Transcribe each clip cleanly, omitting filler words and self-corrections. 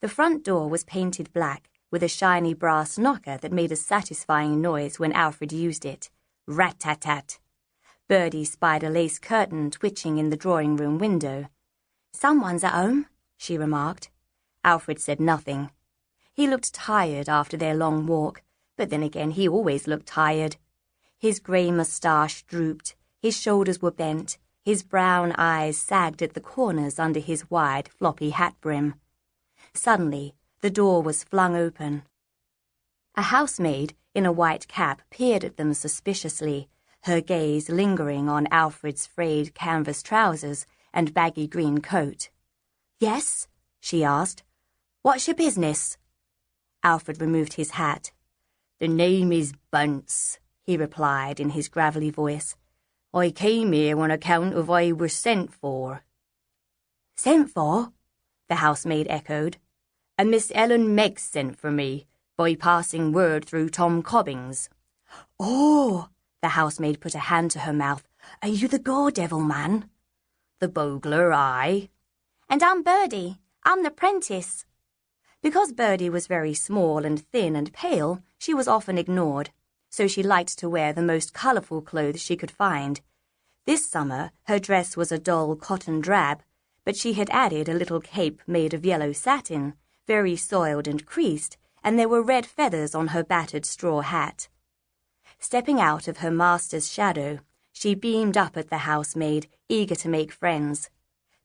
The front door was painted black, with a shiny brass knocker that made a satisfying noise when Alfred used it. Rat-tat-tat. Birdie spied a lace curtain twitching in the drawing-room window. "Someone's at home," she remarked. Alfred said nothing. He looked tired after their long walk, but then again he always looked tired. His grey moustache drooped, his shoulders were bent, his brown eyes sagged at the corners under his wide, floppy hat brim. Suddenly, the door was flung open. A housemaid in a white cap peered at them suspiciously, her gaze lingering on Alfred's frayed canvas trousers and baggy green coat. "Yes?" she asked. "What's your business?" Alfred removed his hat. "The name is Bunce," he replied in his gravelly voice. "I came here on account of I was sent for." "Sent for?" the housemaid echoed. "A Miss Ellen Meggs sent for me, by passing word through Tom Cobbings." "Oh!" the housemaid put a hand to her mouth. "Are you the Gore-Devil man?" "The Bogler, aye." "And I'm Birdie. I'm the apprentice." Because Birdie was very small and thin and pale, she was often ignored, so she liked to wear the most colourful clothes she could find. This summer her dress was a dull cotton drab, but she had added a little cape made of yellow satin, very soiled and creased, and there were red feathers on her battered straw hat. Stepping out of her master's shadow, she beamed up at the housemaid, eager to make friends.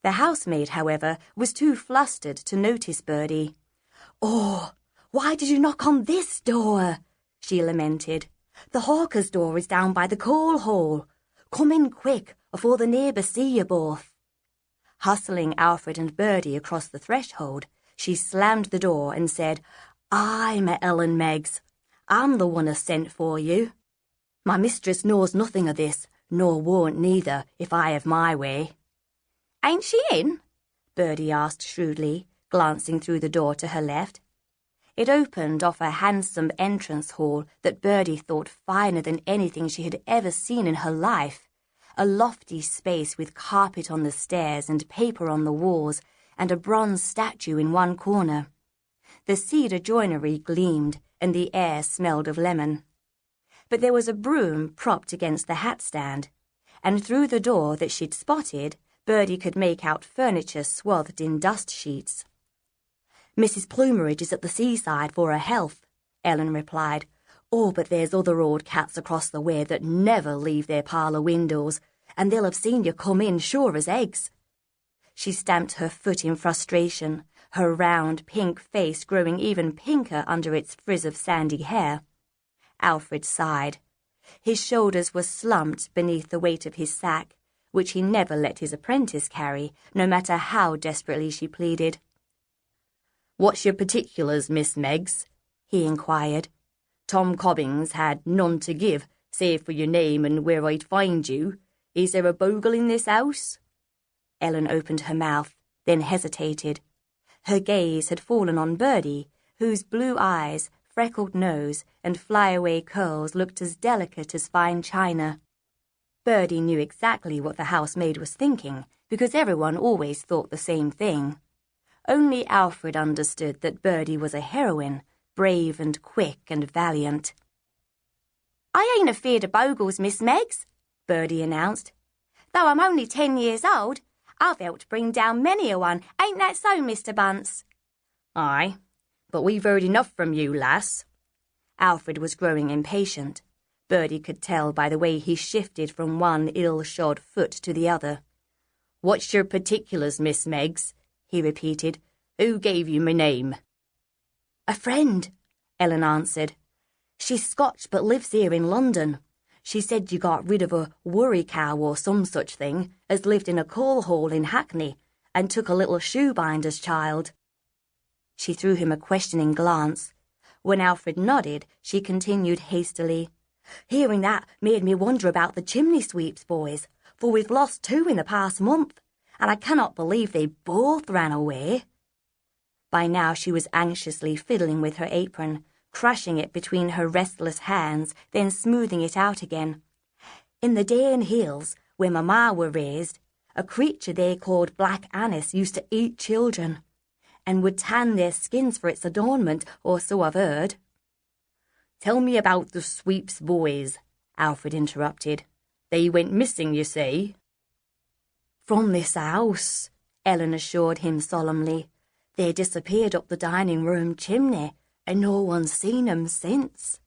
The housemaid, however, was too flustered to notice Birdie. "Oh, why did you knock on this door?" she lamented. "The hawker's door is down by the coal hole. Come in quick, afore the neighbours see you both." Hustling Alfred and Birdie across the threshold, she slammed the door and said, "I'm Ellen Meggs. I'm the one as sent for you. My mistress knows nothing of this, nor won't neither, if I have my way." "Ain't she in?" Birdie asked shrewdly, glancing through the door to her left. It opened off a handsome entrance hall that Birdie thought finer than anything she had ever seen in her life. A lofty space with carpet on the stairs and paper on the walls, and a bronze statue in one corner. The cedar joinery gleamed, and the air smelled of lemon. But there was a broom propped against the hat stand, and through the door that she'd spotted, Birdie could make out furniture swathed in dust sheets. "Mrs. Plumeridge is at the seaside for her health," Ellen replied. "Oh, but there's other old cats across the way that never leave their parlour windows, and they'll have seen you come in sure as eggs." She stamped her foot in frustration, her round pink face growing even pinker under its frizz of sandy hair. Alfred sighed. His shoulders were slumped beneath the weight of his sack, which he never let his apprentice carry, no matter how desperately she pleaded. "What's your particulars, Miss Meggs?" he inquired. "Tom Cobbings had none to give, save for your name and where I'd find you. Is there a Bogle in this house?" Ellen opened her mouth, then hesitated. Her gaze had fallen on Birdie, whose blue eyes, freckled nose, and flyaway curls looked as delicate as fine china. Birdie knew exactly what the housemaid was thinking, because everyone always thought the same thing. Only Alfred understood that Birdie was a heroine, brave and quick and valiant. "I ain't afeard of Bogles, Miss Meggs," Birdie announced. "Though I'm only 10 years old, I've helped bring down many a one, ain't that so, Mr. Bunce?" "Aye, but we've heard enough from you, lass." Alfred was growing impatient. Birdie could tell by the way he shifted from one ill-shod foot to the other. "What's your particulars, Miss Meggs?" he repeated. "Who gave you my name?" "A friend," Ellen answered. "She's Scotch but lives here in London. She said you got rid of a worry cow or some such thing, as lived in a coal hole in Hackney, and took a little shoebinder's child." She threw him a questioning glance. When Alfred nodded, she continued hastily. "Hearing that made me wonder about the chimney sweeps, boys, for we've lost 2 in the past month, and I cannot believe they both ran away." By now she was anxiously fiddling with her apron, crushing it between her restless hands, then smoothing it out again. "In the Dane Hills, where my ma were raised, a creature they called Black Annis used to eat children. and would tan their skins for its adornment, or so I've heard." "Tell me about the sweeps boys," Alfred interrupted. "They went missing, you say?" "From this house," Ellen assured him solemnly. "They disappeared up the dining room chimney, and no one's seen 'em since."